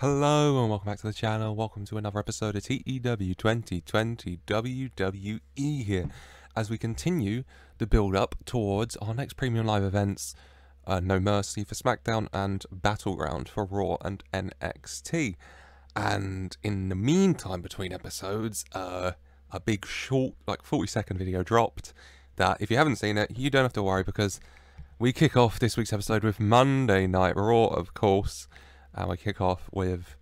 Hello and welcome back to the channel. Welcome to another episode of TEW 2020 WWE here as we continue the build up towards our next premium live events, No Mercy for Smackdown and Battleground for Raw and NXT. And in the meantime between episodes, a big short, like 40-second video dropped that if you haven't seen it, you don't have to worry because we kick off this week's episode with Monday Night Raw, of course. And we kick off with,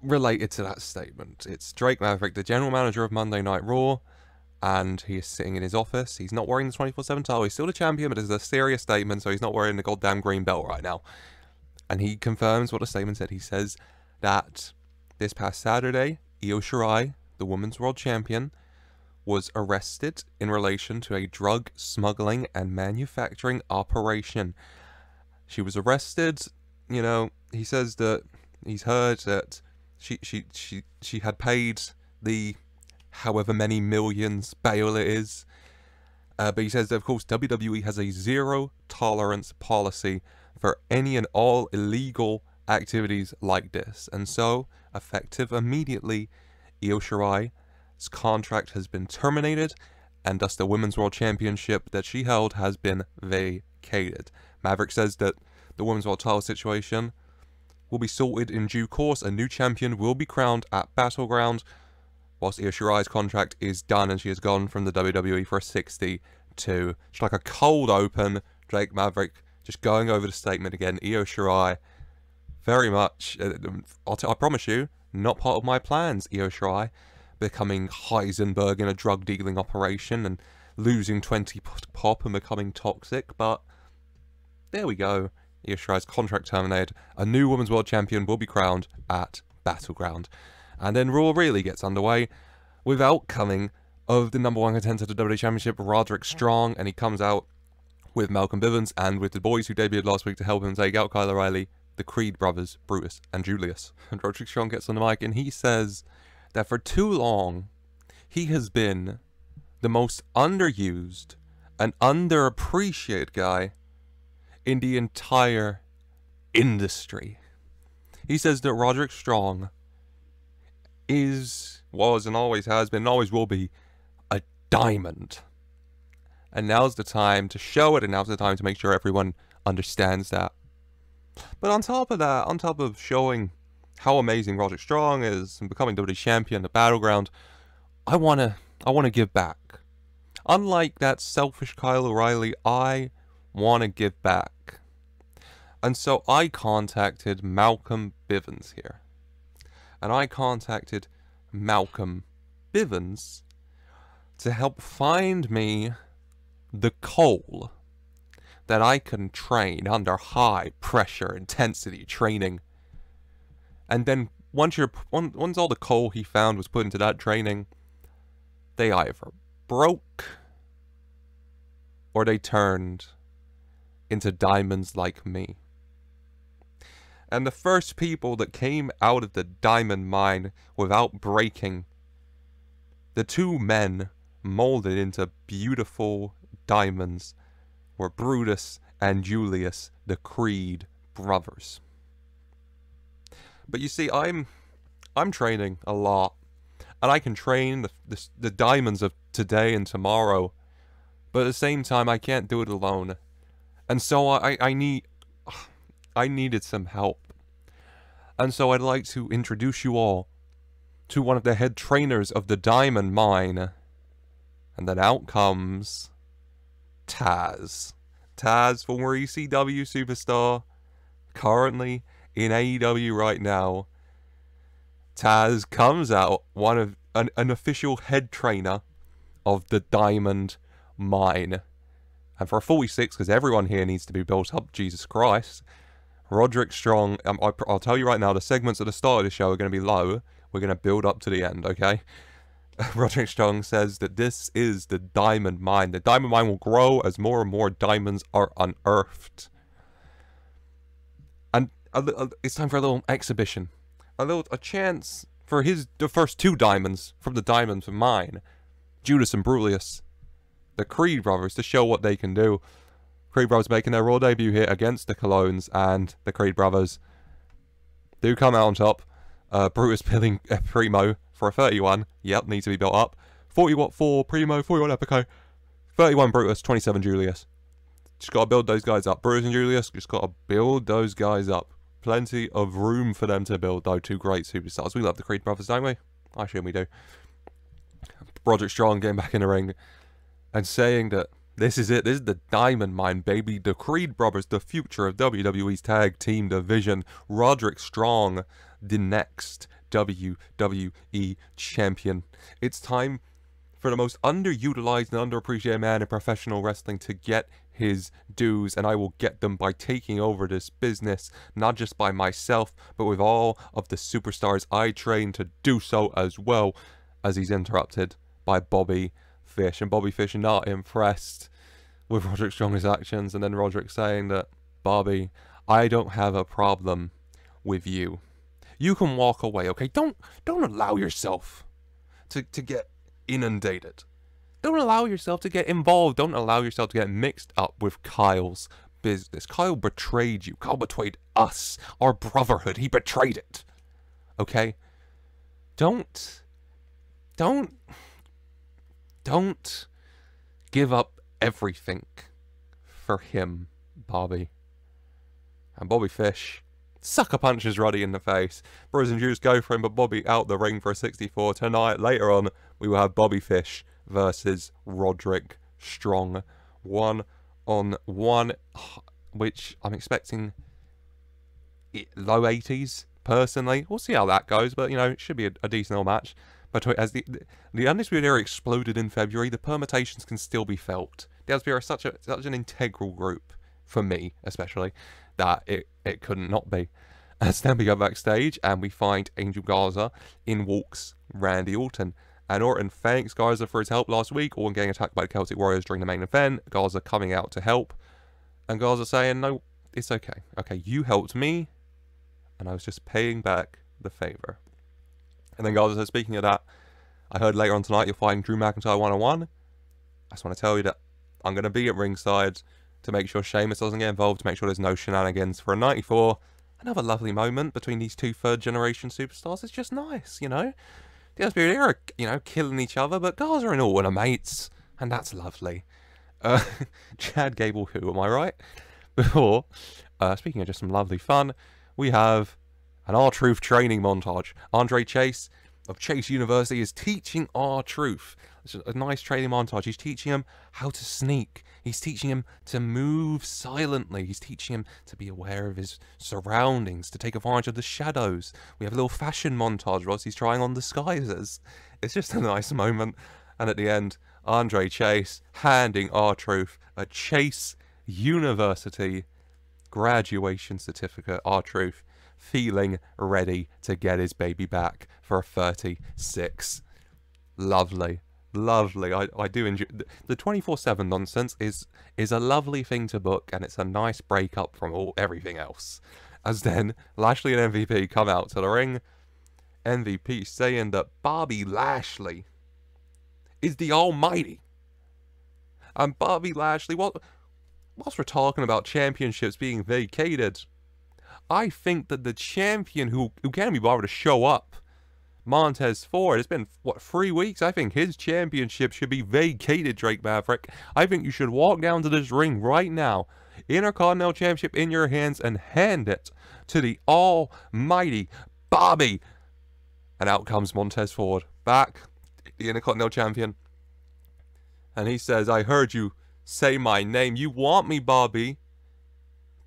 related to that statement, it's Drake Maverick, the general manager of Monday Night Raw, and he is sitting in his office. He's not wearing the 24/7 title. He's still the champion, but it's a serious statement, so he's not wearing the goddamn green belt right now. And he confirms what the statement said. He says that this past Saturday, Shirai, the women's world champion, was arrested in relation to a drug smuggling and manufacturing operation. She was arrested. You know, he says that he's heard that she had paid the however many millions bail it is. But he says that, of course, WWE has a zero-tolerance policy for any and all illegal activities like this. And so, effective immediately, Io Shirai's contract has been terminated, and thus the Women's World Championship that she held has been vacated. Maverick says that the Women's World title situation will be sorted in due course. A new champion will be crowned at Battleground, whilst Io Shirai's contract is done and she has gone from the WWE for a 62. It's like a cold open. Drake Maverick just going over the statement again. Io Shirai, very much, I promise you, not part of my plans. Io Shirai becoming Heisenberg in a drug dealing operation and losing 20 pop and becoming toxic, but there we go. Io Shirai's contract terminated. A new Women's World Champion will be crowned at Battleground. And then Raw really gets underway with outcoming of the #1 contender to the WWE Championship, Roderick Strong, and he comes out with Malcolm Bivens and with the boys who debuted last week to help him take out Kyle O'Reilly, the Creed brothers, Brutus and Julius. And Roderick Strong gets on the mic and he says that for too long, he has been the most underused and underappreciated guy in the entire industry. He says that Roderick Strong was and always has been and always will be a diamond. And now's the time to show it, and now's the time to make sure everyone understands that. But on top of that, on top of showing how amazing Roderick Strong is and becoming WWE Champion, the Battleground, I wanna give back. Unlike that selfish Kyle O'Reilly, I want to give back. And so I contacted Malcolm Bivens here. And I contacted Malcolm Bivens to help find me the coal that I can train under high pressure intensity training. And then once all the coal he found was put into that training, they either broke or they turned into diamonds like me. And the first people that came out of the diamond mine without breaking, the two men molded into beautiful diamonds, were Brutus and Julius, the Creed brothers. But you see, I'm training a lot, and I can train the diamonds of today and tomorrow, but at the same time I can't do it alone. And so I needed some help. And so I'd like to introduce you all to one of the head trainers of the diamond mine. And then out comes Taz. Taz, former ECW superstar, currently in AEW right now. Taz comes out, one of an official head trainer of the diamond mine. And for a 46, because everyone here needs to be built up, Jesus Christ, Roderick Strong, I'll tell you right now, the segments at the start of the show are going to be low. We're going to build up to the end, okay? Roderick Strong says that this is the diamond mine. The diamond mine will grow as more and more diamonds are unearthed. And it's time for a little exhibition. A chance for the first two diamonds from the diamond mine, Judas and Brutus, the Creed brothers, to show what they can do. Creed brothers making their Raw debut here against the Colognes, and the Creed brothers do come out on top. Brutus pinning Primo for a 31. Yep, needs to be built up. 40 watt for Primo, 41 Epico. 31 Brutus, 27 Julius. Just got to build those guys up. Brutus and Julius, just got to build those guys up. Plenty of room for them to build, though. Two great superstars. We love the Creed brothers, don't we? I assume we do. Roderick Strong getting back in the ring and saying that this is it. This is the diamond mine, baby. The Creed brothers, the future of WWE's tag team division. Roderick Strong, the next WWE champion. It's time for the most underutilized and underappreciated man in professional wrestling to get his dues, and I will get them by taking over this business, not just by myself, but with all of the superstars I train to do so as well. As he's interrupted by Bobby Fish, and Bobby Fish not impressed with Roderick Strong's actions, and then Roderick saying that, Bobby, I don't have a problem with you. You can walk away, okay? Don't allow yourself to get inundated. Don't allow yourself to get involved. Don't allow yourself to get mixed up with Kyle's business. Kyle betrayed you. Kyle betrayed us, our brotherhood. He betrayed it. Okay? Don't give up everything for him, Bobby. And Bobby Fish sucker punches Roddy in the face. Bruce and Juice go for him, but Bobby out the ring for a 64. Tonight, later on, we will have Bobby Fish versus Roderick Strong. 1-on-1, which I'm expecting low 80s, personally. We'll see how that goes, but, you know, it should be a decent little match. But as the Undisputed Era exploded in February, the permutations can still be felt. The Undisputed Era is such an integral group, for me especially, that it couldn't not be. As then we go backstage and we find Angel Garza. In walks Randy Orton. And Orton thanks Garza for his help last week. Orton getting attacked by the Celtic Warriors during the main event. Garza coming out to help. And Garza saying, no, it's okay. Okay, you helped me, and I was just paying back the favour. And then Garza says, speaking of that, I heard later on tonight you're fighting Drew McIntyre 1-on-1. I just want to tell you that I'm going to be at ringside to make sure Sheamus doesn't get involved, to make sure there's no shenanigans. For a 94, another lovely moment between these two third-generation superstars. It's just nice, you know? The Undisputed Era, you know, killing each other, but Garza and Orton are mates, and that's lovely. Chad Gable, who, am I right? Before, speaking of just some lovely fun, we have an R-Truth training montage. Andre Chase of Chase University is teaching R-Truth. It's a nice training montage. He's teaching him how to sneak. He's teaching him to move silently. He's teaching him to be aware of his surroundings, to take advantage of the shadows. We have a little fashion montage whilst he's trying on disguises. It's just a nice moment. And at the end, Andre Chase handing R-Truth a Chase University graduation certificate. R-Truth feeling ready to get his baby back for a 36. Lovely. Lovely. I do enjoy the 24/7 nonsense is a lovely thing to book, and it's a nice break-up from everything else. As then Lashley and MVP come out to the ring. MVP saying that Bobby Lashley is the almighty. And Bobby Lashley, whilst we're talking about championships being vacated, I think that the champion who can't be bothered to show up, Montez Ford, it's been, what, 3 weeks? I think his championship should be vacated, Drake Maverick. I think you should walk down to this ring right now, Intercontinental Championship in your hands, and hand it to the almighty Bobby. And out comes Montez Ford, back, the Intercontinental Champion. And he says, I heard you say my name. You want me, Bobby?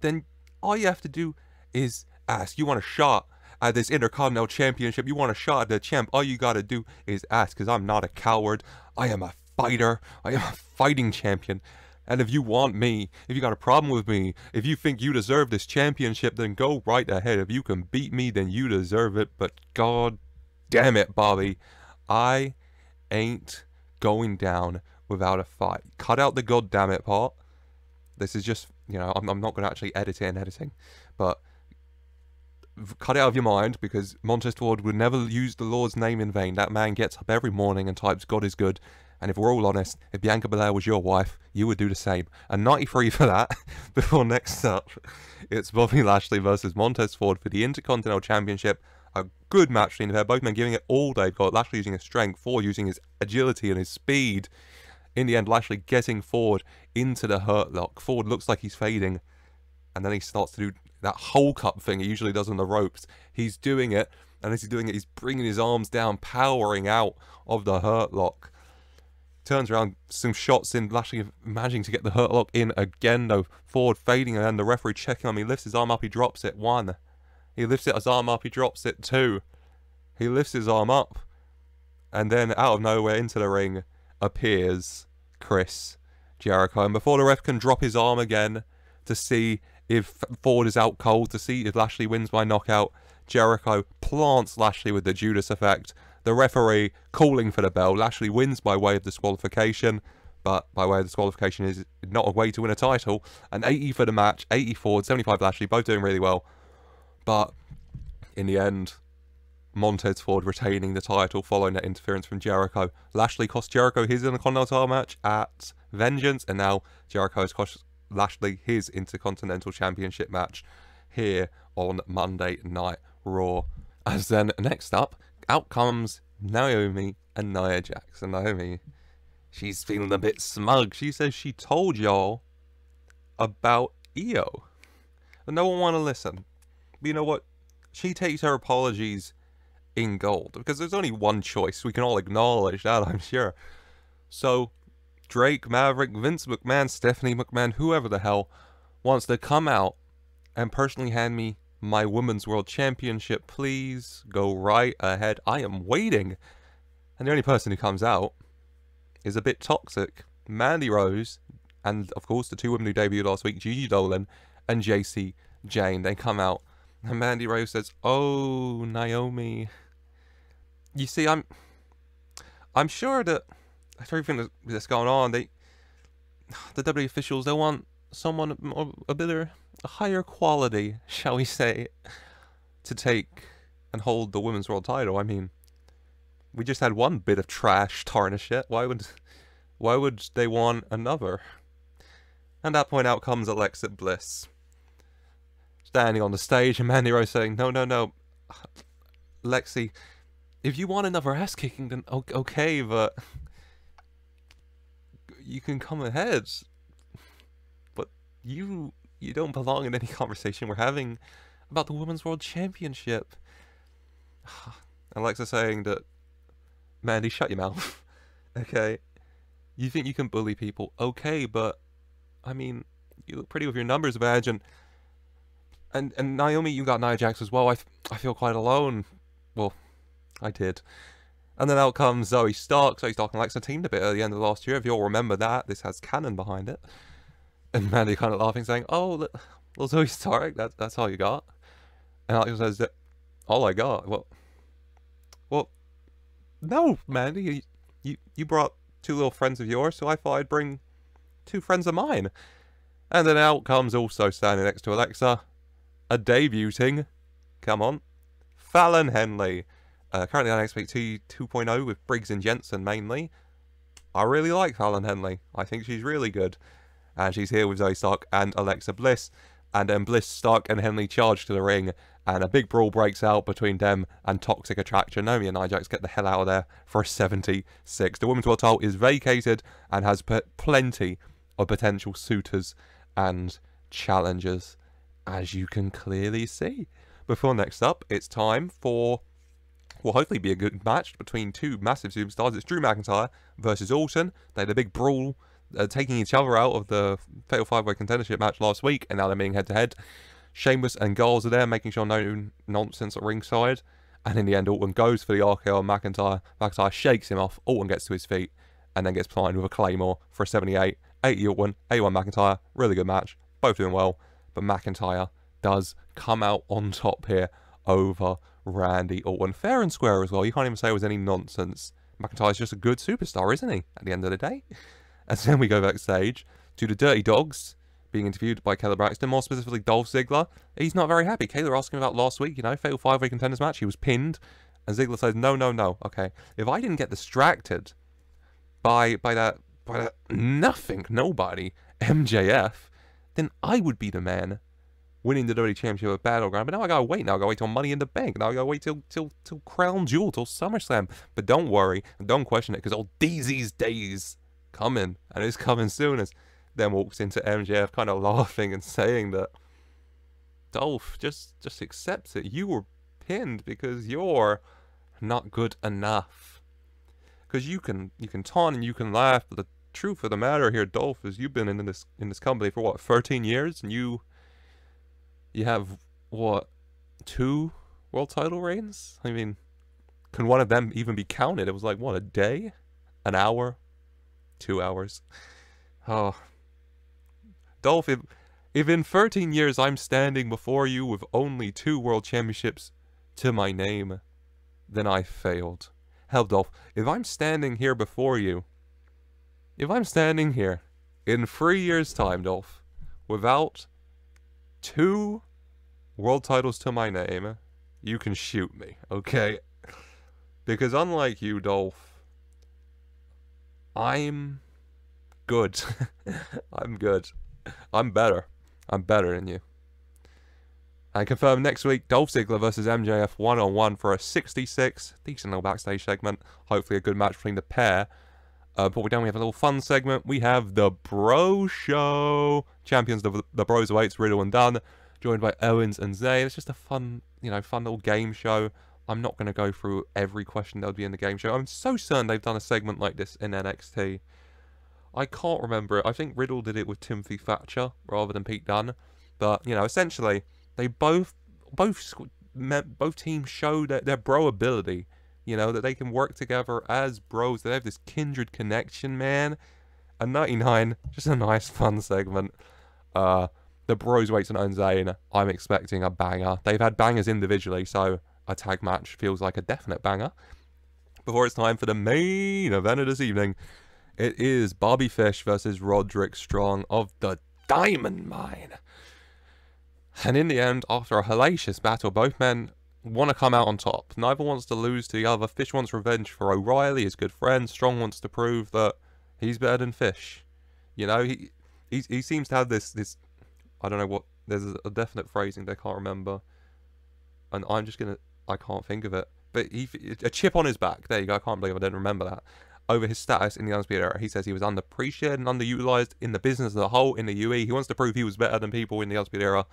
Then all you have to do is ask. You want a shot at this Intercontinental Championship? You want a shot at the champ? All you gotta do is ask, because I'm not a coward. I am a fighter. I am a fighting champion. And if you want me, if you got a problem with me, if you think you deserve this championship, then go right ahead. If you can beat me, then you deserve it. But god damn it, Bobby, I ain't going down without a fight. Cut out the god damn it part. This is just, you know, I'm not going to actually edit it in editing, but cut it out of your mind, because Montez Ford would never use the Lord's name in vain. That man gets up every morning and types God is good, And if we're all honest, if Bianca Belair was your wife, you would do the same. And 93 for that. Before next up, it's Bobby Lashley versus Montez Ford for the Intercontinental Championship. A good match between the pair, both men giving it all they've got. Lashley using his strength, Ford using his agility and his speed. In the end, Lashley getting Ford into the hurt lock. Ford looks like he's fading. And then he starts to do that Hulk up thing he usually does on the ropes. He's doing it. And as he's doing it, he's bringing his arms down, powering out of the hurt lock. Turns around, some shots in, Lashley managing to get the hurt lock in again though. Ford fading, and then the referee checking on him. He lifts his arm up, he drops it. 1. He lifts his arm up, he drops it. 2. He lifts his arm up. And then out of nowhere into the ring appears Chris Jericho. And before the ref can drop his arm again to see if Ford is out cold, to see if Lashley wins by knockout, Jericho plants Lashley with the Judas effect. The referee calling for the bell. Lashley wins by way of disqualification, but by way of disqualification is not a way to win a title. And 80 for the match, 80 Ford, 75 Lashley, both doing really well. But in the end, Montez Ford retaining the title following that interference from Jericho. Lashley cost Jericho his Intercontinental match at Vengeance, and now Jericho has cost Lashley his Intercontinental Championship match here on Monday Night Raw. As then next up, out comes Naomi and Nia Jax. And Naomi, she's feeling a bit smug. She says she told y'all about Io. And no one want to listen. But you know what? She takes her apologies in gold. Because there's only one choice. We can all acknowledge that, I'm sure. So, Drake, Maverick, Vince McMahon, Stephanie McMahon, whoever the hell wants to come out and personally hand me my Women's World Championship, please go right ahead. I am waiting. And the only person who comes out is a bit toxic. Mandy Rose, and of course the two women who debuted last week, Gigi Dolan and JC Jane. They come out, and Mandy Rose says, "Oh, Naomi, you see, I'm sure that after everything that's going on, the WWE officials, they want someone a bit a higher quality, shall we say, to take and hold the Women's World title. I mean, we just had one bit of trash tarnish it. Why would they want another?" And at that point out comes Alexa Bliss, standing on the stage, and Mandy Rose saying, No, Lexi, if you want another ass kicking, then okay, but you can come ahead. But you don't belong in any conversation we're having about the Women's World Championship. Alexa saying that, Mandy, shut your mouth. Okay? You think you can bully people? Okay, but, I mean, you look pretty with your numbers badge, and Naomi, you got Nia Jax as well. I feel quite alone. Well, I did. And then out comes Zoe Stark. Zoe Stark and Alexa teamed a bit at the end of last year. If you all remember that, this has canon behind it. And Mandy kind of laughing, saying, "Oh, little Zoe Stark, that's all you got?" And Alexa says, that all I got? Well, no, Mandy, you brought two little friends of yours, so I thought I'd bring two friends of mine. And then out comes, also standing next to Alexa, a debuting, come on, Fallon Henley. Currently on NXT 2.0 with Briggs and Jensen mainly. I really like Fallon Henley. I think she's really good. And she's here with Zoe Stark and Alexa Bliss. And then Bliss, Stark and Henley charge to the ring. And a big brawl breaks out between them and Toxic Attraction. Naomi and Nia Jax get the hell out of there for a 76. The Women's World title is vacated and has plenty of potential suitors and challengers, as you can clearly see. Before next up, it's time for, will hopefully be a good match between two massive superstars. It's Drew McIntyre versus Orton. They had a big brawl, taking each other out of the Fatal 5-Way Contendership match last week, and now they're being head-to-head. Sheamus and Giles are there, making sure no nonsense at ringside. And in the end, Orton goes for the RKO on McIntyre. McIntyre shakes him off. Orton gets to his feet, and then gets planted with a Claymore for a 78. 80 Orton, 81 McIntyre. Really good match. Both doing well. But McIntyre does come out on top here over Randy Orton. Fair and square as well. You can't even say it was any nonsense. McIntyre's just a good superstar, isn't he? At the end of the day. And then we go backstage to the Dirty Dogs being interviewed by Kayla Braxton, more specifically Dolph Ziggler. He's not very happy. Kayla asked him about last week, Fatal 5-Way Contenders match. He was pinned. And Ziggler says, no. Okay, if I didn't get distracted by that nobody, MJF, then I would be the man winning the WWE Championship at Battleground. But now I gotta wait. Now I gotta wait till Money in the Bank. Now I gotta wait till Crown Jewel, till SummerSlam. But don't worry and don't question it, because old DZ's days coming, and it's coming soon. As then walks into MJF, kind of laughing and saying that, Dolph, just accept it. You were pinned because you're not good enough. Because you can taunt and you can laugh, but the truth of the matter here, Dolph, is you've been in this company for what, 13 years, and you have, what, 2 world title reigns? I mean, can one of them even be counted? It was like, what, a day? An hour? 2 hours? Oh. Dolph, if in 13 years I'm standing before you with only 2 world championships to my name, then I failed. Hell, Dolph, if I'm standing here before you, if I'm standing here in 3 years' time, Dolph, without 2 world titles to my name, you can shoot me, okay? Because unlike you, Dolph, I'm good. I'm good. I'm better. I'm better than you. And confirmed next week, Dolph Ziggler versus MJF one-on-one for a 66. Decent little backstage segment. Hopefully a good match between the pair. But we have a little fun segment. We have the Bro Show. Champions of the Bros Weights, Riddle and Dunn, joined by Owens and Zayn. It's just a fun, fun little game show. I'm not going to go through every question that would be in the game show. I'm so certain they've done a segment like this in NXT. I can't remember it. I think Riddle did it with Timothy Thatcher rather than Pete Dunne. But, essentially, they both teams show their bro ability. That they can work together as bros. They have this kindred connection, man. And 99, just a nice, fun segment. The Bros Weights and Zayn, I'm expecting a banger. They've had bangers individually, so a tag match feels like a definite banger. Before it's time for the main event of this evening, it is Bobby Fish versus Roderick Strong of the Diamond Mine. And in the end, after a hellacious battle, both men want to come out on top. Neither wants to lose to the other. Fish wants revenge for O'Reilly, his good friend. Strong wants to prove that he's better than Fish. He seems to have this I don't know what, there's a definite phrasing that I can't remember. And I can't think of it. But a chip on his back. There you go. I can't believe I didn't remember that. Over his status in the Undisputed Era. He says he was underappreciated and underutilized in the business as a whole in the UE. He wants to prove he was better than people in the Undisputed Era.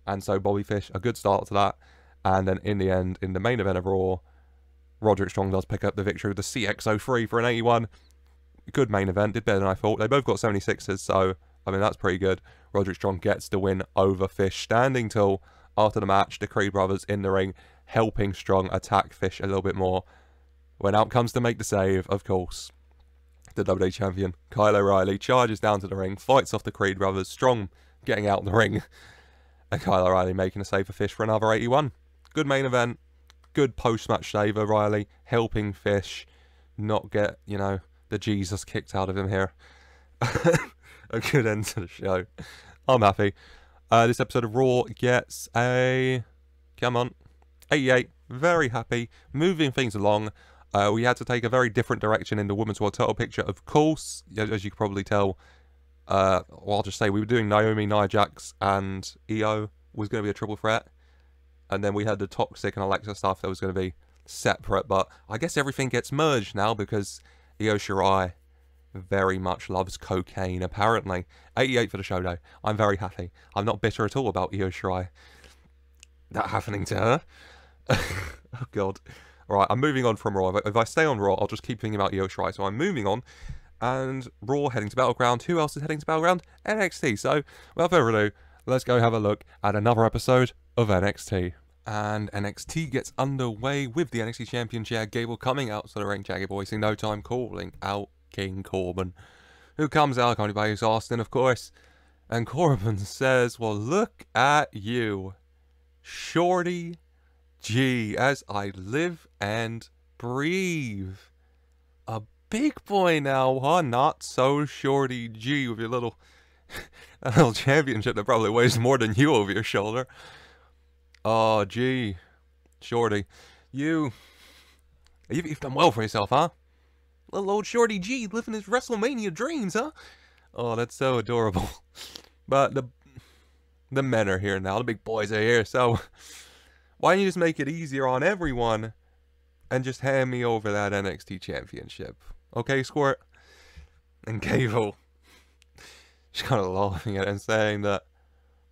And so Bobby Fish, a good start to that. And then in the end, in the main event of Raw, Roderick Strong does pick up the victory with the CX-03 for an 81. Good main event, did better than I thought. They both got 76s, so, that's pretty good. Roderick Strong gets the win over Fish, standing till after the match, the Creed brothers in the ring, helping Strong attack Fish a little bit more. When out comes to make the save, of course, the WWE Champion, Kyle O'Reilly, charges down to the ring, fights off the Creed brothers, Strong getting out the ring, and Kyle O'Reilly making a save for Fish for another 81. Good main event, good post-match save, O'Reilly, helping Fish not get, the Jesus kicked out of him here. A good end to the show. I'm happy. This episode of Raw gets a, 88. Very happy. Moving things along. We had to take a very different direction in the Women's World Title picture, of course, as you can probably tell. I'll just say we were doing Naomi, Nia Jax, and Io was going to be a triple threat. And then we had the Toxic and Alexa stuff that was going to be separate. But I guess everything gets merged now because Io Shirai very much loves cocaine, apparently. 88 for the show, though. I'm very happy. I'm not bitter at all about Io Shirai. That happening to her. Oh, God. Alright, I'm moving on from Raw. If I stay on Raw, I'll just keep thinking about Io Shirai. So I'm moving on. And Raw heading to Battleground. Who else is heading to Battleground? NXT. So, without further ado, let's go have a look at another episode of NXT. And NXT gets underway with the NXT Champion Chad Gable coming out to the ring. Chad Gable wasting no time calling out King Corbin, who comes out accompanied by his Austin, of course. And Corbin says, well, look at you, Shorty G, as I live and breathe. A big boy now, huh? Not so Shorty G with your little championship that probably weighs more than you over your shoulder. Oh, gee, Shorty, you've done well for yourself, huh? Little old Shorty G living his WrestleMania dreams, huh? Oh, that's so adorable. But the men are here now. The big boys are here. So why don't you just make it easier on everyone and just hand me over that NXT Championship? Okay, Squirt? And Gable, she's kind of laughing at it and saying that,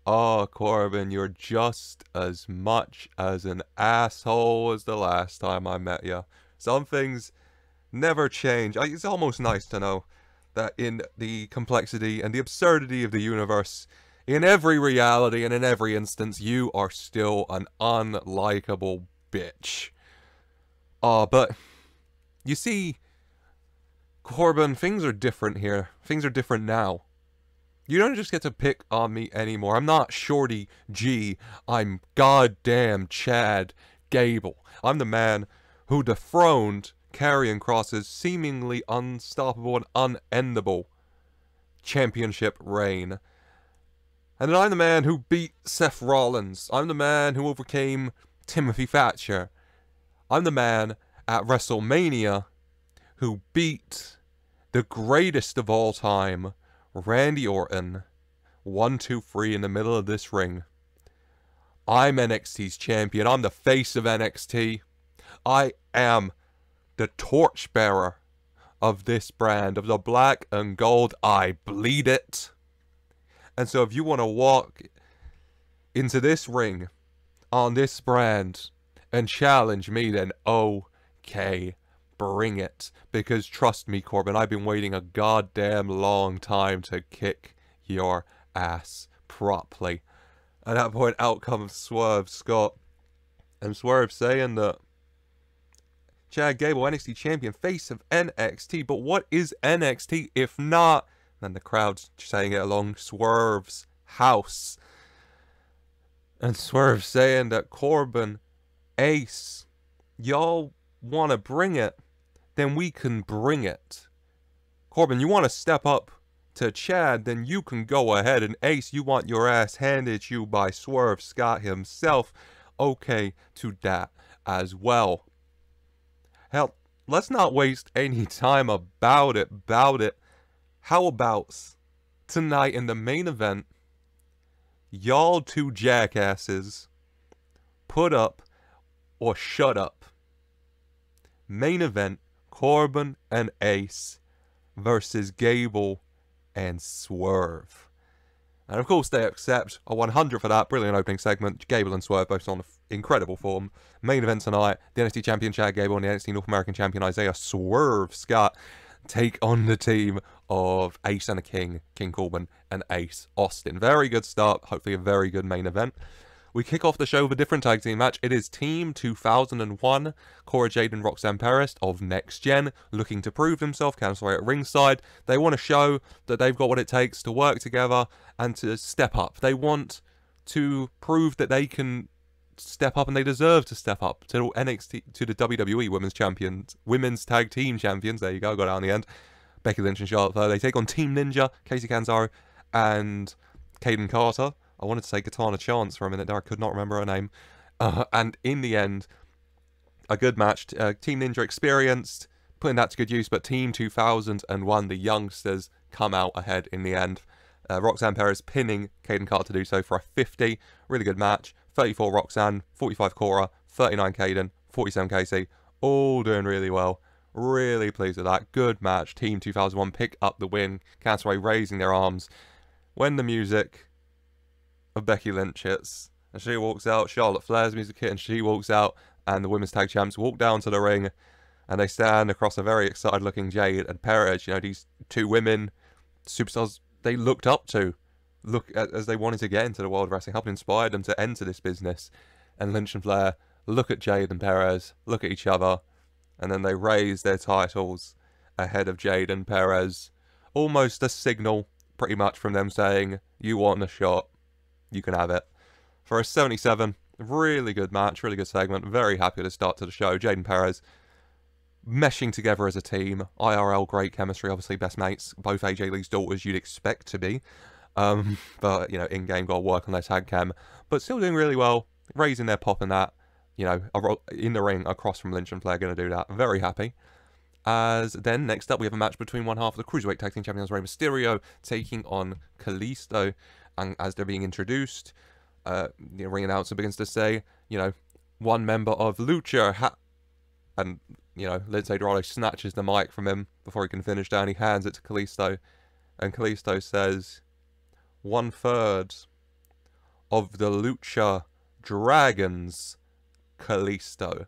oh, Corbin, you're just as much as an asshole as the last time I met you. Some things never change. It's almost nice to know that in the complexity and the absurdity of the universe, in every reality and in every instance, you are still an unlikable bitch. But you see, Corbin, things are different here. Things are different now. You don't just get to pick on me anymore. I'm not Shorty G. I'm goddamn Chad Gable. I'm the man who dethroned Karrion Kross's seemingly unstoppable and unendable championship reign. And then I'm the man who beat Seth Rollins. I'm the man who overcame Timothy Thatcher. I'm the man at WrestleMania who beat the greatest of all time, Randy Orton. 1, 2, 3 in the middle of this ring. I'm NXT's champion. I'm the face of NXT. I am the torchbearer of this brand, of the black and gold. I bleed it. And so if you want to walk into this ring on this brand and challenge me, then okay, bring it. Because trust me, Corbin, I've been waiting a goddamn long time to kick your ass properly. At that point, out comes Swerve Scott. And Swerve saying that Chad Gable, NXT champion, face of NXT. But what is NXT if not? And the crowd's saying it along Swerve's house. And Swerve saying that Corbin, Ace, y'all want to bring it, then we can bring it. Corbin, you want to step up to Chad, then you can go ahead. And Ace, you want your ass handed to you by Swerve Scott himself. Okay to that as well. Hell, let's not waste any time about it. How about tonight in the main event, y'all two jackasses put up or shut up. Main event, Corbin and Ace versus Gable and Swerve. And of course they accept a 100 for that. Brilliant opening segment. Gable and Swerve both on incredible form. Main event tonight, the NXT Champion Chad Gable and the NXT North American Champion Isaiah Swerve Scott take on the team of Ace and a King, King Corbin and Ace Austin. Very good start. Hopefully a very good main event. We kick off the show with a different tag team match. It is Team 2001, Cora Jade and Roxanne Perez of Next Gen, looking to prove themselves, Candice at ringside. They want to show that they've got what it takes to work together and to step up. They want to prove that they can step up and they deserve to step up to NXT, to the WWE Women's Tag Team Champions. There you go, got it on the end. Becky Lynch and Charlotte Flair. They take on Team Ninja, Casey Canzaro and Kaden Carter. I wanted to say Katana Chance for a minute there. I could not remember her name. And in the end, a good match. Team Ninja experienced, putting that to good use, but Team 2001, the youngsters, come out ahead in the end. Roxanne Perez pinning Kaden Carter to do so for a 50. Really good match. 34 Roxanne, 45 Cora, 39 Kaden, 47 Casey. All doing really well. Really pleased with that. Good match. Team 2001 pick up the win. Cancelaway raising their arms. When the music of Becky Lynch hits and she walks out, Charlotte Flair's music hit and she walks out, and the women's tag champs walk down to the ring and they stand across a very excited looking Jade and Perez. You know, these two women superstars they looked up to, as they wanted to get into the world of wrestling, helped inspire them to enter this business. And Lynch and Flair look at Jade and Perez, look at each other, and then they raise their titles ahead of Jade and Perez. Almost a signal, pretty much, from them saying, you want a shot, you can have it. For a 77, really good match, really good segment. Very happy to start to the show. Jade and Perez meshing together as a team. IRL, great chemistry, obviously best mates. Both AJ Lee's daughters you'd expect to be. But, you know, in-game got to work on their tag chem. But still doing really well, raising their pop in that. You know, in the ring across from Lynch and Flair, going to do that. Very happy. As then, next up, we have a match between one half of the Cruiserweight Tag Team Champions, Rey Mysterio, taking on Kalisto. And as they're being introduced, the ring announcer begins to say, one member of Lucha and, Lince Dorado snatches the mic from him before he can finish down. He hands it to Kalisto, and Kalisto says, 1/3 of the Lucha Dragons, Kalisto.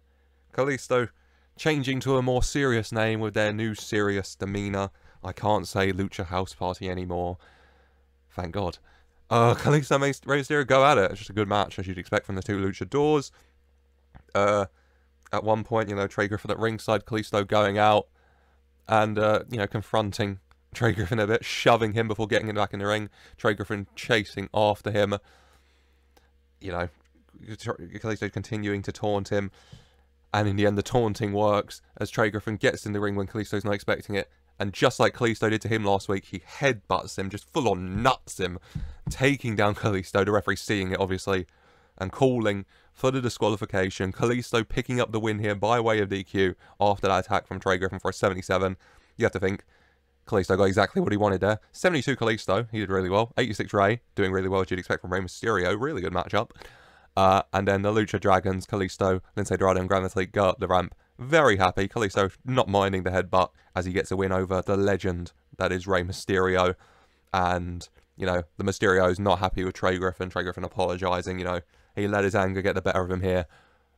Kalisto changing to a more serious name with their new serious demeanor. I can't say Lucha House Party anymore. Thank God. Kalisto makes Rey Mysterio go at it. It's just a good match, as you'd expect from the two luchadors. At one point, Trey Griffin at ringside, Kalisto going out and, confronting Trey Griffin a bit, shoving him before getting him back in the ring. Trey Griffin chasing after him. Kalisto continuing to taunt him. And in the end, the taunting works as Trey Griffin gets in the ring when Kalisto's not expecting it. And just like Kalisto did to him last week, he headbutts him, just full on nuts him, taking down Kalisto. The referee seeing it, obviously, and calling for the disqualification. Kalisto picking up the win here by way of DQ after that attack from Trey Griffin for a 77. You have to think Kalisto got exactly what he wanted there. 72 Kalisto, he did really well. 86 Rey, doing really well as you'd expect from Rey Mysterio. Really good matchup. And then the Lucha Dragons, Kalisto, Lince Dorado, and Grand Metalik go up the ramp. Very happy. Kalisto not minding the headbutt as he gets a win over the legend that is Rey Mysterio. And, the Mysterio's not happy with Trey Griffin. Trey Griffin apologising, he let his anger get the better of him here.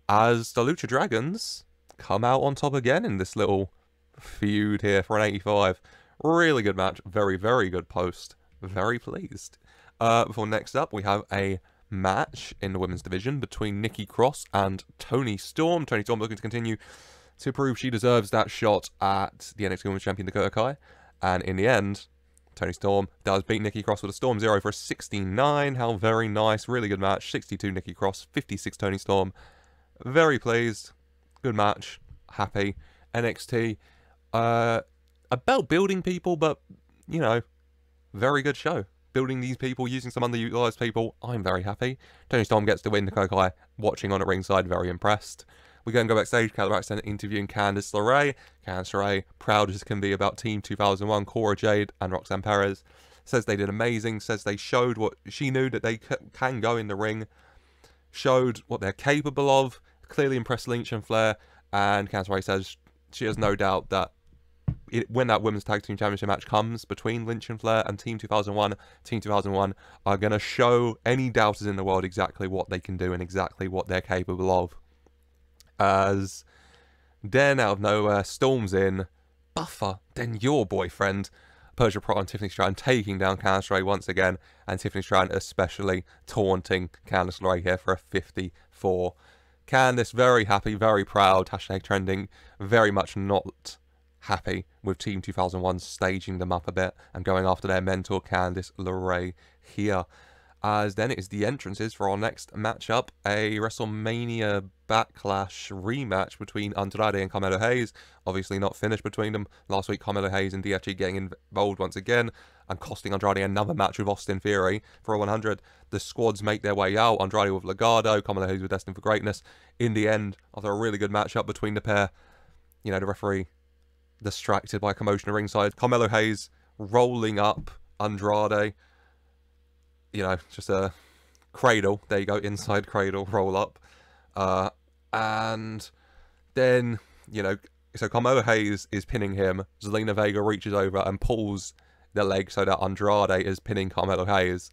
As the Lucha Dragons come out on top again in this little feud here for an 85. Really good match. Very, very good post. Very pleased. Before next up, we have a match in the women's division between Nikki Cross and Toni Storm. Toni Storm looking to continue to prove she deserves that shot at the NXT Women's Champion Dakota Kai. And in the end, Toni Storm does beat Nikki Cross with a Storm Zero for a 69. How very nice. Really good match. 62 Nikki Cross, 56 Toni Storm. Very pleased. Good match. Happy. NXT. About building people, but, very good show. Building these people, using some underutilized people. I'm very happy. Toni Storm gets the win. Dakota Kai watching on at ringside. Very impressed. We go and go backstage. Cadillac Center interviewing Candice LeRae. Candice LeRae, proud as can be about Team 2001, Cora Jade and Roxanne Perez. Says they did amazing. Says they showed what she knew that they can go in the ring. Showed what they're capable of. Clearly impressed Lynch and Flair. And Candice LeRae says she has no doubt that when that Women's Tag Team Championship match comes between Lynch and Flair and Team 2001, Team 2001 are going to show any doubters in the world exactly what they can do and exactly what they're capable of. As then out of nowhere storms in Buffer, then your boyfriend, Persia Pro and Tiffany Stratton taking down Candice LeRae once again, and Tiffany Stratton especially taunting Candice LeRae here for a 54. Candice very happy, very proud, #trending, very much not happy with Team 2001 staging them up a bit and going after their mentor Candice LeRae here. As then it is the entrances for our next matchup, a WrestleMania Backlash rematch between Andrade and Carmelo Hayes. Obviously not finished between them. Last week, Carmelo Hayes and DFG getting involved once again and costing Andrade another match with Austin Theory for a 100. The squads make their way out. Andrade with Legado, Carmelo Hayes with Destined for Greatness. In the end, after a really good matchup between the pair, the referee distracted by commotion at ringside. Carmelo Hayes rolling up Andrade. Just a cradle. There you go, inside cradle, roll up. And then, so Carmelo Hayes is pinning him. Zelina Vega reaches over and pulls the leg so that Andrade is pinning Carmelo Hayes.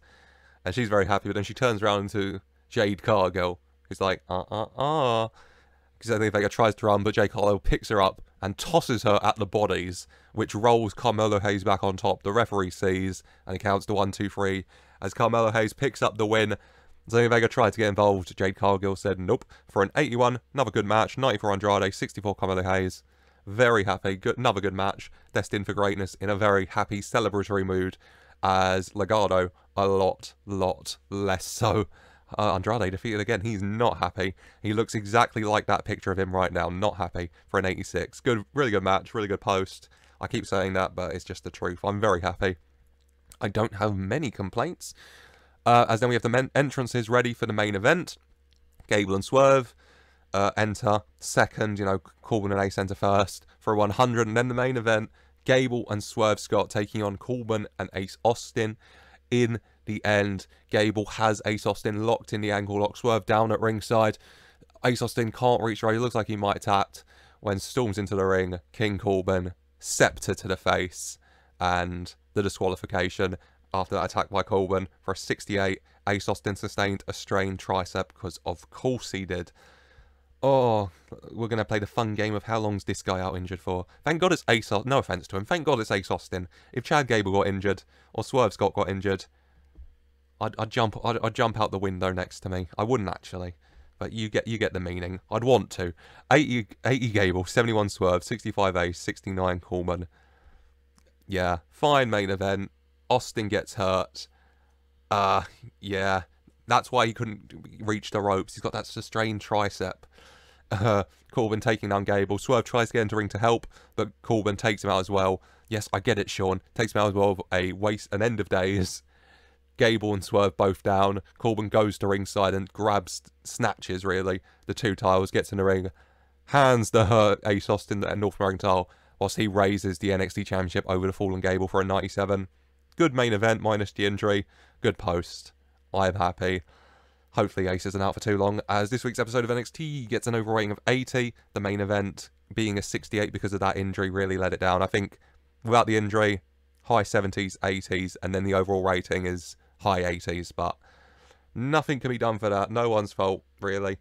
And she's very happy, but then she turns around to Jade Cargill, who's like, Because Zelina Vega tries to run, but Jade Cargill picks her up and tosses her at the bodies, which rolls Carmelo Hayes back on top. The referee sees, and he counts to 1, 2, 3. As Carmelo Hayes picks up the win, Zelina Vega tried to get involved. Jade Cargill said nope. For an 81, another good match. 94 Andrade, 64 Carmelo Hayes. Very happy. Another good match. Destined for greatness in a very happy, celebratory mood. As Legado, a lot less so. Andrade defeated again. He's not happy. He looks exactly like that picture of him right now. Not happy for an 86. Good, really good match. Really good post. I keep saying that, but it's just the truth. I'm very happy. I don't have many complaints. As then we have the entrances ready for the main event. Gable and Swerve. enter second, you know, Corbin and Ace enter first for 100, and then the main event, Gable and Swerve Scott taking on Corbin and Ace Austin. In the end, Gable has Ace Austin locked in the ankle lock, Swerve down at ringside. Ace Austin can't reach right, he looks like he might tapped when storms into the ring. King Corbin, scepter to the face, and the disqualification after that attack by Corbin for a 68. Ace Austin sustained a strained tricep, because of course he did. Oh, we're going to play the fun game of how long's this guy out injured for. Thank God it's Ace Austin. No offense to him. Thank God it's Ace Austin. If Chad Gable got injured, or Swerve Scott got injured, I'd jump out the window next to me. I wouldn't actually, but you get the meaning. I'd want to. 80 Gable, 71 Swerve, 65 Ace, 69 Corbin. Yeah, fine main event. Austin gets hurt. Yeah, that's why he couldn't reach the ropes. He's got that strained tricep. Corbin taking down Gable. Swerve tries to get into the ring to help, but Corbin takes him out as well. Yes, I get it, Sean. Takes him out as well. An end of days. Gable and Swerve both down. Corbin goes to ringside and snatches, really, the two titles, gets in the ring, hands the hurt Ace Austin the North American title, whilst he raises the NXT Championship over the fallen Gable for a 97. Good main event, minus the injury. Good post. I'm happy. Hopefully Ace isn't out for too long, as this week's episode of NXT gets an overrating of 80. The main event being a 68 because of that injury really let it down. I think without the injury, high 70s, 80s, and then the overall rating is high 80s, but nothing can be done for that. No one's fault, really.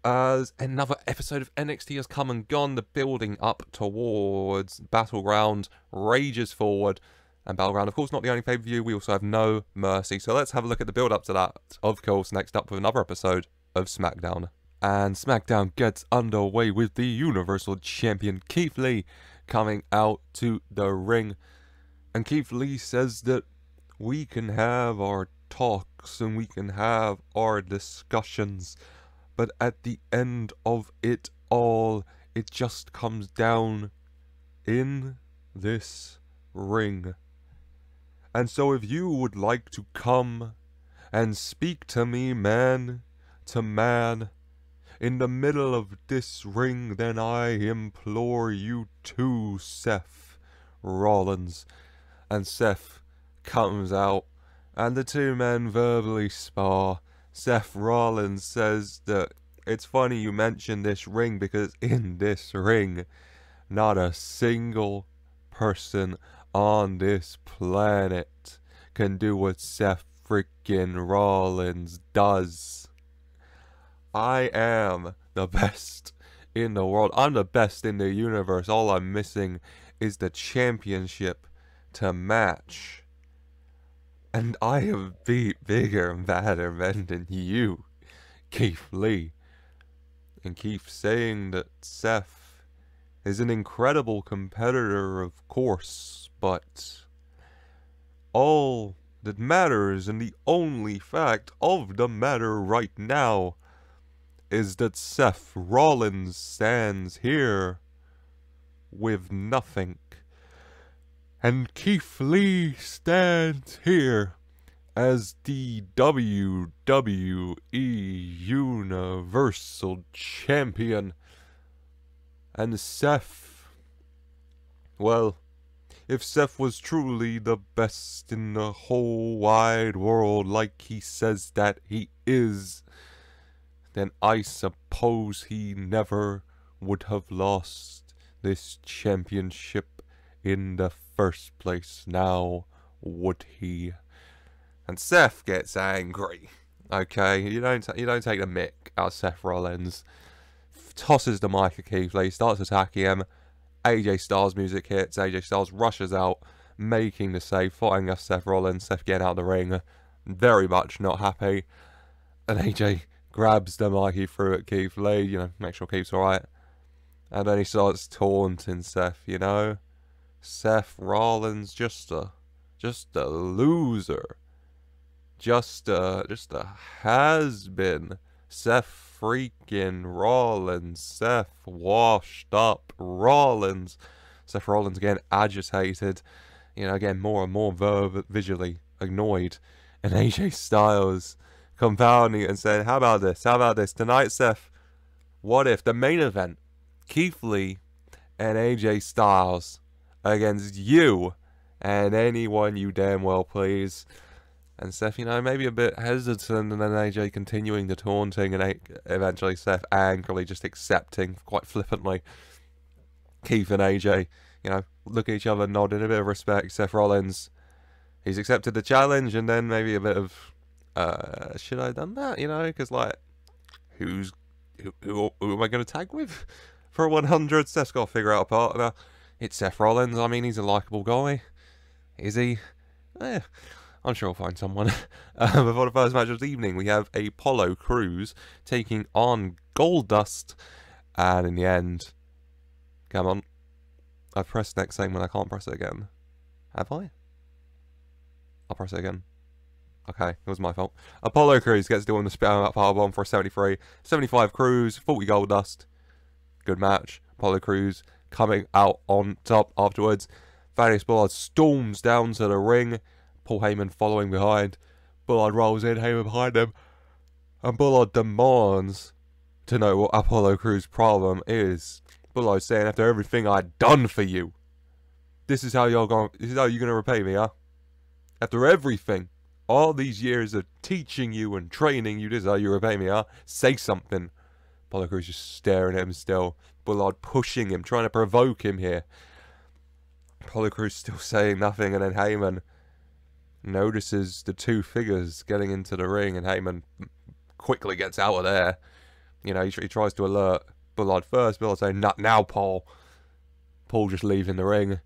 As another episode of NXT has come and gone, the building up towards Battleground rages forward. And Battleground, of course, not the only pay-per-view. We also have No Mercy. So let's have a look at the build-up to that. Of course, next up with another episode of Smackdown. And Smackdown gets underway with the Universal Champion Keith Lee coming out to the ring. And Keith Lee says that we can have our talks and we can have our discussions. But at the end of it all, it just comes down in this ring. And so if you would like to come and speak to me man to man in the middle of this ring, then I implore you to, Seth Rollins. And Seth comes out and the two men verbally spar. Seth Rollins says that it's funny you mention this ring because in this ring, not a single person on this planet can do what Seth freaking Rollins does. I am the best in the world. I'm the best in the universe. All I'm missing is the championship to match. And I have beat bigger and badder men than you, Keith Lee. And Keith saying that Seth is an incredible competitor, of course, but all that matters and the only fact of the matter right now is that Seth Rollins stands here with nothing. And Keith Lee stands here as the WWE Universal Champion. And Seth, well, if Seth was truly the best in the whole wide world like he says that he is, then I suppose he never would have lost this championship in the first place, now would he? And Seth gets angry. Okay, you don't take the mick out of Seth Rollins. Tosses the mic at Keith Lee, starts attacking him. AJ Styles music hits. AJ Styles rushes out, making the save, fighting us Seth Rollins. Seth getting out of the ring, very much not happy. And AJ grabs the mic he threw at Keith Lee, you know, make sure Keith's alright. And then he starts taunting Seth, you know. Seth Rollins just a loser. Just a has-been. Seth freaking Rollins. Seth washed up Rollins. Seth Rollins again agitated. You know, again more and more visually annoyed. And AJ Styles compounding it and saying, how about this? How about this? Tonight, Seth, What if the main event, Keith Lee and AJ Styles against you and anyone you damn well please? And Seth, you know, maybe a bit hesitant, and then AJ continuing the taunting, and eventually Seth angrily just accepting, quite flippantly, Keith and AJ, you know, look at each other, nodding, a bit of respect. Seth Rollins, he's accepted the challenge, and then maybe a bit of, should I have done that, you know, because, like, who am I going to tag with for a 100? Seth's got to figure out a partner. It's Seth Rollins. I mean, he's a likeable guy. Is he? I'm sure I'll find someone. Before the first match of the evening, we have Apollo Crews taking on Goldust. And in the end, come on. I've pressed next segment, I can't press it again. Have I? I'll press it again. Okay, it was my fault. Apollo Crews gets doing the spit out powerbomb for a 73. 75 Crews, 40 Goldust. Good match. Apollo Crews coming out on top afterwards. Thaddeus Bullard storms down to the ring. Paul Heyman following behind. Bullard rolls in, Heyman behind him. And Bullard demands to know what Apollo Crews' problem is. Bullard saying, after everything I'd done for you, this is how you're gonna repay me, huh? After everything, all these years of teaching you and training you, this is how you repay me, huh? Say something. Apollo Crews just staring at him still. Bullard pushing him, trying to provoke him here. Apollo Crews still saying nothing, and then Heyman notices the two figures getting into the ring, and Heyman quickly gets out of there. You know, he tries to alert Bullard first. Bullard saying, "Not now, Paul." Paul just leaving the ring.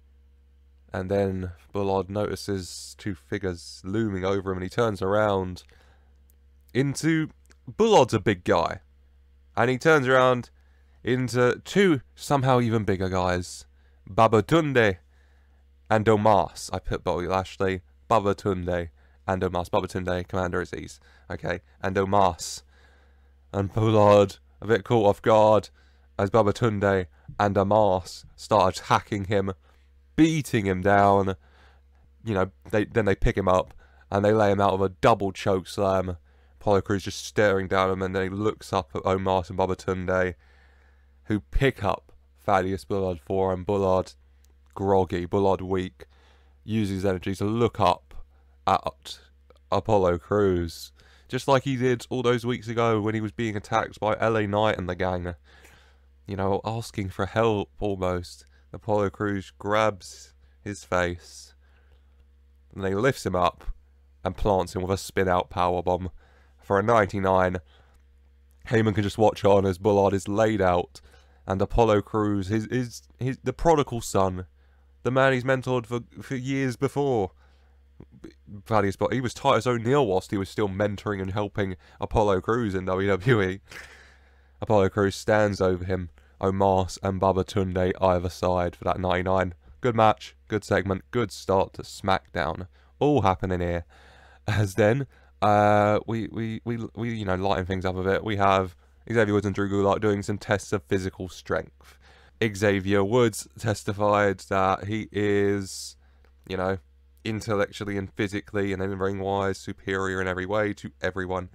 And then Bullard notices two figures looming over him, and he turns around into... Bullard's a big guy. And he turns around into two somehow even bigger guys. Babatunde and Omos. I put Bobby Lashley, Babatunde and Omos. Babatunde, Commander Aziz. Okay, and Omos. And Bullard, a bit caught off guard, as Babatunde and Omos start attacking him, beating him down. You know, then they pick him up, and they lay him out of a double choke slam. Apollo Crews just staring down him, and then he looks up at Omos and Babatunde, who pick up Thaddeus Bullard for him. Bullard groggy, Bullard weak, uses his energy to look up at Apollo Crews, just like he did all those weeks ago when he was being attacked by LA Knight and the gang. You know, asking for help almost. Apollo Crews grabs his face, and they lifts him up and plants him with a spin-out powerbomb for a 99. Heyman can just watch on as Bullard is laid out, and Apollo Crews, the prodigal son, the man he's mentored for years before. He was Titus O'Neil whilst he was still mentoring and helping Apollo Crews in WWE. Apollo Crews stands over him. Omos and Babatunde either side for that 99. Good match, good segment, good start to Smackdown. All happening here. As then, we you know, lighten things up a bit. We have Xavier Woods and Drew Gulak doing some tests of physical strength. Xavier Woods testified that he is, you know, intellectually and physically and in ring-wise superior in every way to everyone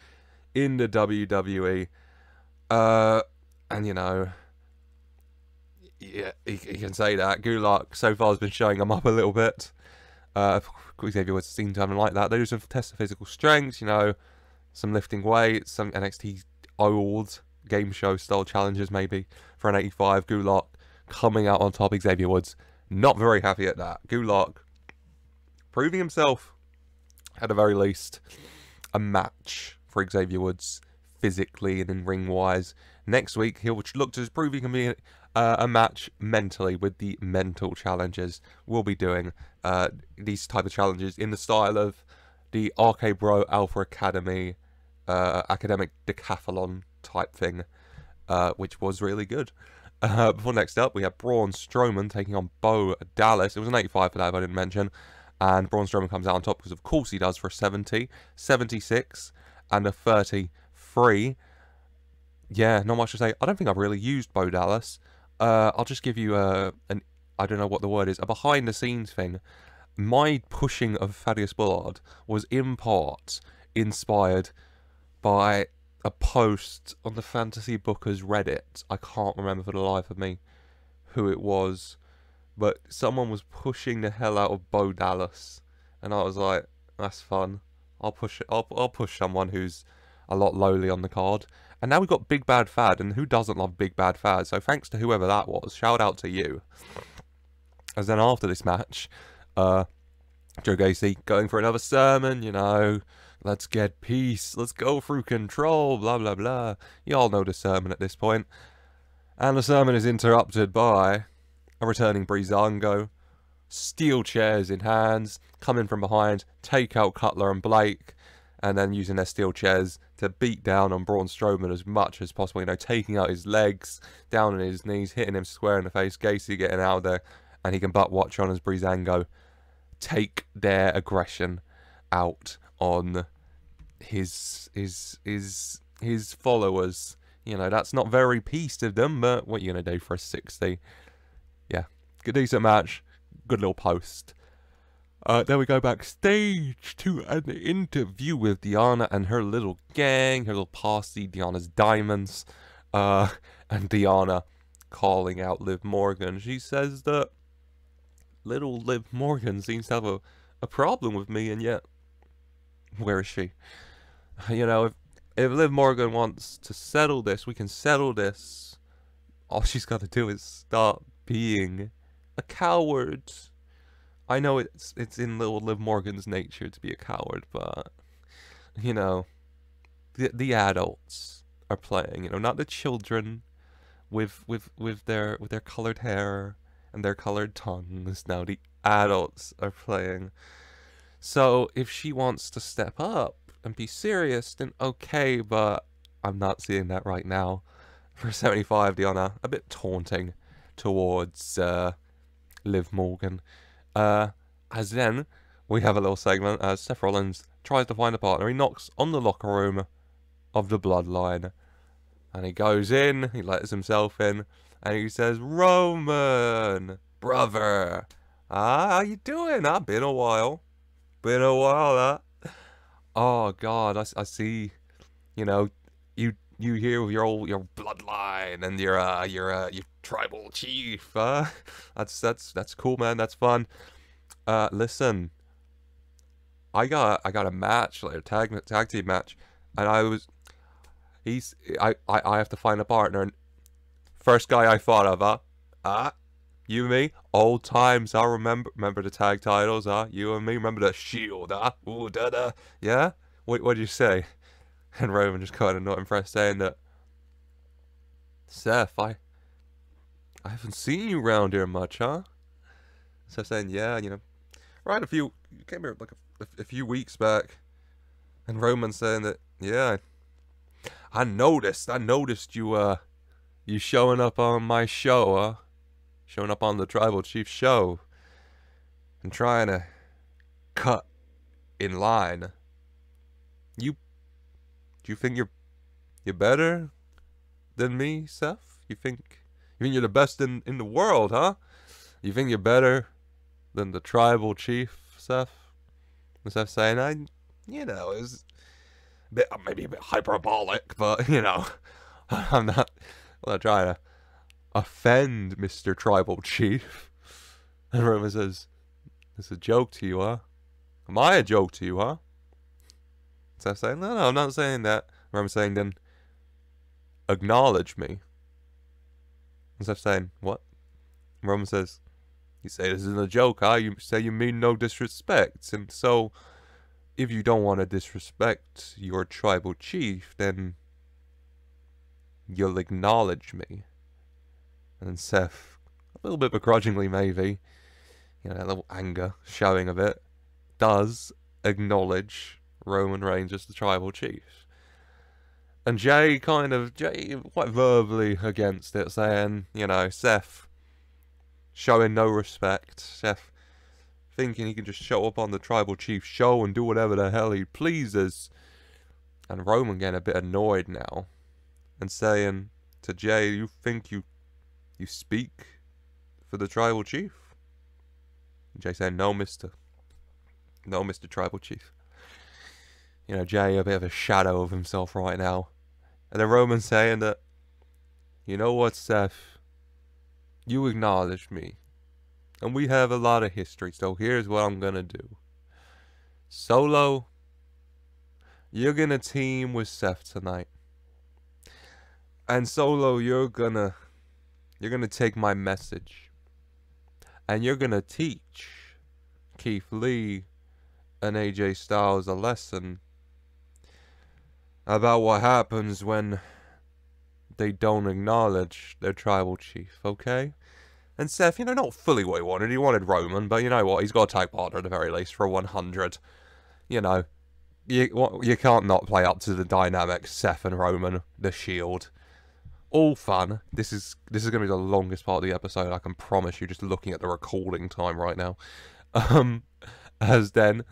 in the WWE. And, you know, yeah, he can say that. Gulak so far has been showing him up a little bit. Xavier Woods seemed to have him like that. They do some tests of physical strength, you know, some lifting weights, some NXT old game show style challenges maybe for an 85. Gulak coming out on top. Xavier Woods not very happy at that. Gulak proving himself, at the very least, a match for Xavier Woods physically and in ring wise. Next week he'll look to prove he can be a match mentally with the mental challenges. We'll be doing these type of challenges in the style of the RK Bro Alpha Academy academic decathlon type thing, which was really good. Before next up, we have Braun Strowman taking on Bo Dallas. It was an 85 for that, if I didn't mention. And Braun Strowman comes out on top because, of course, he does for a 70, 76, and a 33. Yeah, not much to say. I don't think I've really used Bo Dallas. I'll just give you I don't know what the word is, a behind-the-scenes thing. My pushing of Thaddeus Bullard was in part inspired by a post on the Fantasy Bookers Reddit. I can't remember for the life of me who it was, but someone was pushing the hell out of Bo Dallas, and I was like, that's fun. I'll push it. I'll push someone who's a lot lowly on the card. And now we've got Big Bad Fad, and who doesn't love Big Bad Fad? So thanks to whoever that was. Shout out to you. As then after this match, Joe Gacy going for another sermon, you know, let's get peace, let's go through control, blah, blah, blah. You all know the sermon at this point. And the sermon is interrupted by a returning Breezango, steel chairs in hands, coming from behind, take out Cutler and Blake, and then using their steel chairs to beat down on Braun Strowman as much as possible, you know, taking out his legs, down on his knees, hitting him square in the face, Gacy getting out of there, and he can butt watch on as Breezango take their aggression out on his followers. You know, that's not very peaceful of them, but what are you going to do for a 60? Yeah, good decent match, good little post. Then we go backstage to an interview with Deanna and her little gang, her little posse, Deanna's Diamonds, and Deanna calling out Liv Morgan. She says that little Liv Morgan seems to have a problem with me, and yet, where is she? You know, if Liv Morgan wants to settle this, we can settle this. All she's got to do is stop being a coward. I know it's in little Liv Morgan's nature to be a coward, but, you know, the adults are playing, you know, not the children with their colored hair and their colored tongues. Now the adults are playing. So if she wants to step up and be serious, then okay, but I'm not seeing that right now. For 75, Deanna, a bit taunting towards Liv Morgan. As then, we have a little segment as Seth Rollins tries to find a partner. He knocks on the locker room of the Bloodline. And he goes in, he lets himself in, and he says, Roman, brother, how you doing? Been a while. Been a while, Oh, God, I see, you know, you here with your bloodline and your tribal chief, That's cool, man, that's fun. Listen, I got a match, like a tag team match, and I have to find a partner, and first guy I thought of, you and me, old times, I remember the tag titles, you and me, remember the Shield, ooh, da-da, yeah? What'd you say? And Roman just kind of not impressed, saying that, Seth, I haven't seen you around here much, huh? Seth saying, yeah, you know, right, you came here like a few weeks back, and Roman saying that, yeah, I noticed you showing up on my show, showing up on the Tribal Chief show, and trying to cut in line. Do you think you're better than me, Seth? You think you're the best in the world, huh? You think you're better than the Tribal Chief, Seth? And Seth saying, you know, it was maybe a bit hyperbolic, but, you know, I'm not trying to offend Mr. Tribal Chief. And Roman says, it's a joke to you, huh? Am I a joke to you, huh? Seth saying, no, I'm not saying that. Roman saying, then acknowledge me. And Seth saying, what? And Roman says, you say this isn't a joke, huh? You say you mean no disrespect. And so, if you don't want to disrespect your tribal chief, then you'll acknowledge me. And Seth, a little bit begrudgingly maybe, you know, a little anger showing of it, does acknowledge Roman Reigns as the tribal chief. And Jay quite verbally against it, saying, you know, Seth showing no respect. Seth thinking he can just show up on the tribal chief show and do whatever the hell he pleases. And Roman getting a bit annoyed now and saying to Jay, you think you speak for the tribal chief? And Jay saying, no, Mr. Tribal Chief. You know, Jay a bit of a shadow of himself right now. And then Roman saying that, you know what, Seth? You acknowledge me. And we have a lot of history, so here's what I'm gonna do. Solo, you're gonna team with Seth tonight. And Solo, you're gonna take my message. And you're gonna teach Keith Lee and AJ Styles a lesson about what happens when they don't acknowledge their tribal chief, okay? And Seth, not fully what he wanted. He wanted Roman, but you know what? He's got a tag partner at the very least for 100. You can't not play up to the dynamics, Seth and Roman, the Shield. All fun. This is going to be the longest part of the episode, I can promise you, just looking at the recording time right now. As then,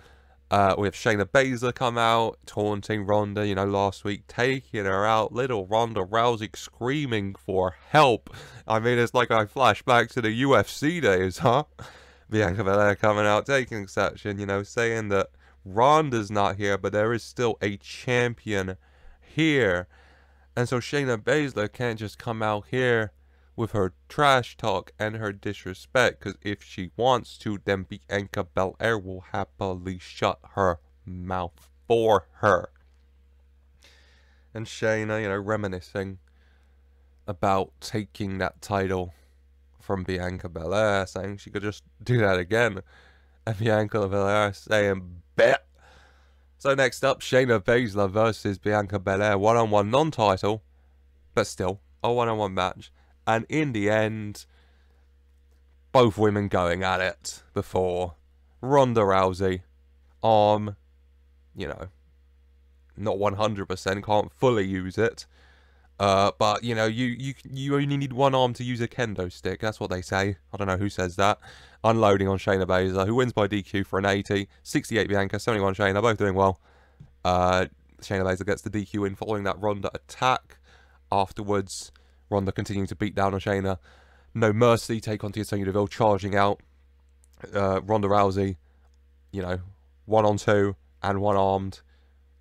we have Shayna Baszler come out, taunting Ronda, last week, taking her out. Little Ronda Rousey screaming for help. I mean, it's like I flash back to the UFC days, huh? Bianca Belair coming out, taking exception, saying that Ronda's not here, but there is still a champion here. And so Shayna Baszler can't just come out here with her trash talk and her disrespect, because if she wants to, then Bianca Belair will happily shut her mouth for her. And Shayna, reminiscing about taking that title from Bianca Belair, saying she could just do that again. And Bianca Belair saying, bet. So next up, Shayna Baszler versus Bianca Belair, one-on-one non-title, but still a one-on-one match. And in the end, both women going at it before Ronda Rousey, not 100%, can't fully use it. But you only need one arm to use a kendo stick. That's what they say. I don't know who says that. Unloading on Shayna Baszler, who wins by DQ for an 80. 68 Bianca, 71 Shayna, both doing well. Shayna Baszler gets the DQ in following that Ronda attack. Afterwards, Ronda continuing to beat down on Shayna. No Mercy take on Sonya Deville, charging out. Ronda Rousey, 1-on-2 and one-armed.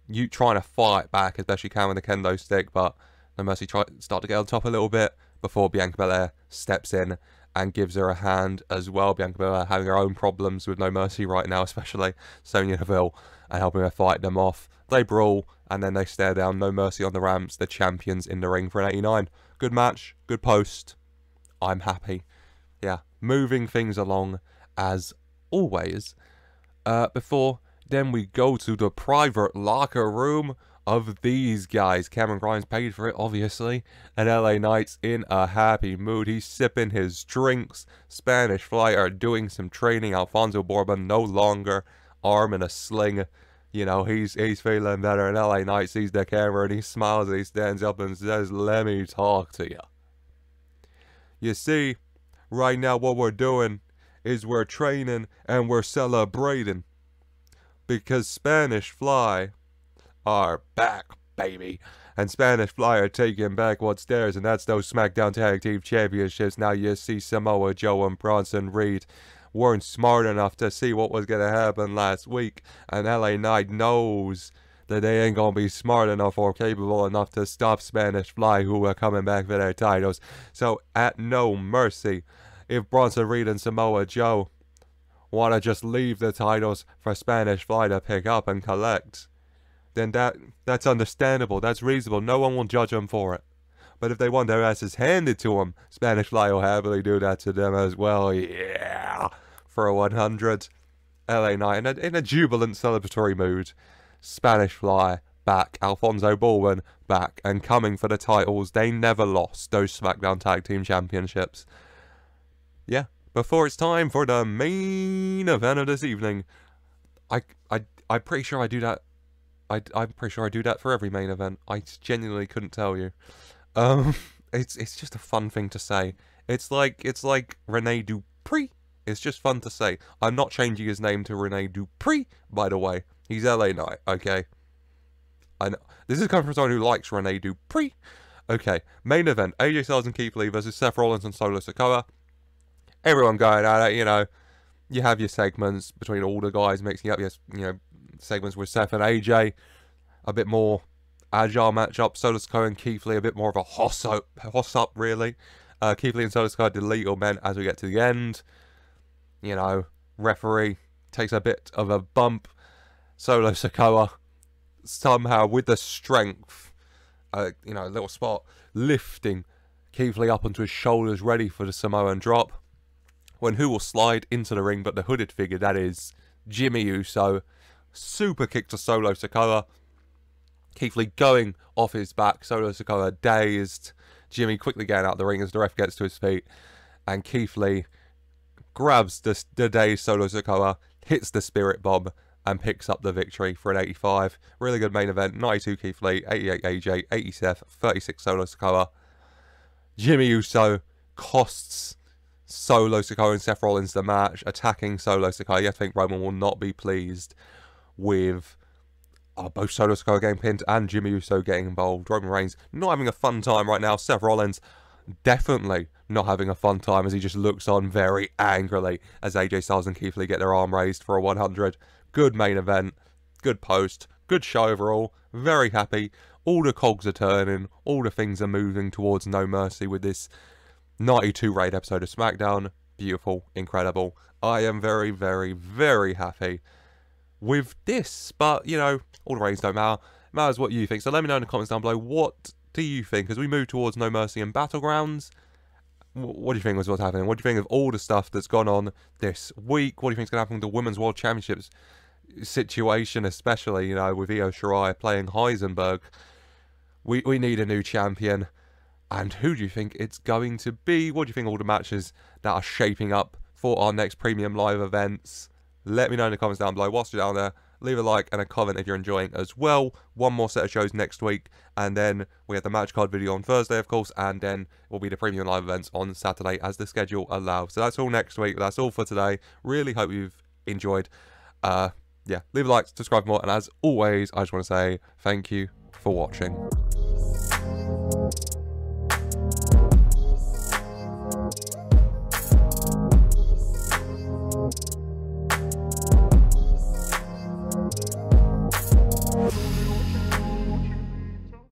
You trying to fight back as best you can with the kendo stick, but No Mercy start to get on top a little bit before Bianca Belair steps in and gives her a hand as well. Bianca Belair having her own problems with No Mercy right now, especially Sonya Deville, and helping her fight them off. They brawl, and then they stare down. No Mercy on the ramps, the champions in the ring for an 89. Good match, good post. I'm happy. Yeah, moving things along as always. Before then we go to the private locker room of these guys. Cameron Grimes paid for it, obviously. And LA Knight's in a happy mood. He's sipping his drinks. Spanish Fly are doing some training. Alfonso Bourbon no longer arm in a sling. He's feeling better. And LA Knight sees the camera and he smiles and he stands up and says, "Let me talk to you. You see, right now what we're doing is we're training and we're celebrating. Because Spanish Fly are back, baby. And Spanish Fly are taking back what's theirs, and that's those Smackdown Tag Team Championships. Now you see Samoa Joe and Bronson Reed weren't smart enough to see what was going to happen last week. And LA Knight knows that they ain't going to be smart enough or capable enough to stop Spanish Fly, who are coming back for their titles. So at No Mercy, if Bronson Reed and Samoa Joe want to just leave the titles for Spanish Fly to pick up and collect, then that's understandable, that's reasonable, no one will judge them for it. But if they want their asses handed to them, Spanish Fly will happily do that to them as well, yeah, for a 100. LA Knight in a jubilant celebratory mood. Spanish Fly back, Alfonso Bourbon back, and coming for the titles they never lost, those SmackDown Tag Team Championships. Yeah. Before it's time for the main event of this evening. I'm pretty sure I do that. I'm pretty sure I do that for every main event. I genuinely couldn't tell you. It's just a fun thing to say. It's like Rene Dupree. It's just fun to say. I'm not changing his name to Rene Dupree, by the way. He's LA Knight, okay? I know. This is coming from someone who likes Rene Dupree. Okay, main event. AJ Styles and Keith Lee versus Seth Rollins and Solo Sikoa. Everyone going at it, you have your segments between all the guys mixing up your, segments with Seth and AJ, a bit more agile matchup. Solo Sikoa and Keith Lee a bit more of a hoss-up, really. Keith Lee and Solo Sikoa did legal men as we get to the end. You know, referee takes a bit of a bump. Solo Sikoa somehow with the strength, you know, a little spot, lifting Keith Lee up onto his shoulders, ready for the Samoan drop. When who will slide into the ring but the hooded figure, that is Jimmy Uso. Super kick to Solo Sikoa. Keith Lee going off his back. Solo Sikoa dazed. Jimmy quickly getting out of the ring as the ref gets to his feet. And Keith Lee grabs the dazed Solo Sikoa, hits the Spirit Bomb, and picks up the victory for an 85. Really good main event. 92 Keith Lee, 88 AJ, 80 Seth, 36 Solo Sikoa. Jimmy Uso costs Solo Sikoa and Seth Rollins the match, attacking Solo Sikoa. You think Roman will not be pleased with both Solo Sikoa getting pinned and Jimmy Uso getting involved. Roman Reigns not having a fun time right now. Seth Rollins definitely not having a fun time as he just looks on very angrily as AJ Styles and Keith Lee get their arm raised for a 100. Good main event, good post, good show overall. Very happy. All the cogs are turning, all the things are moving towards No Mercy with this 92 rated episode of Smackdown. Beautiful, incredible. I am very, very, very happy with this, but you know, all the ratings don't matter. It matters what you think. So let me know in the comments down below, what do you think as we move towards No Mercy and Battlegrounds? What do you think was what's happening? What do you think of all the stuff that's gone on this week? What do you think is going to happen with the Women's World Championships situation, especially, you know, with Io Shirai playing Heisenberg? We need a new champion. And who do you think it's going to be? What do you think of all the matches that are shaping up for our next premium live events? Let me know in the comments down below. Whilst you're down there, leave a like and a comment if you're enjoying as well. One more set of shows next week, and then we have the match card video on Thursday, of course, and then will be the premium live events on Saturday as the schedule allows. So that's all next week. That's all for today. Really hope you've enjoyed. Yeah, leave a like, subscribe for more, and as always, I just want to say thank you for watching.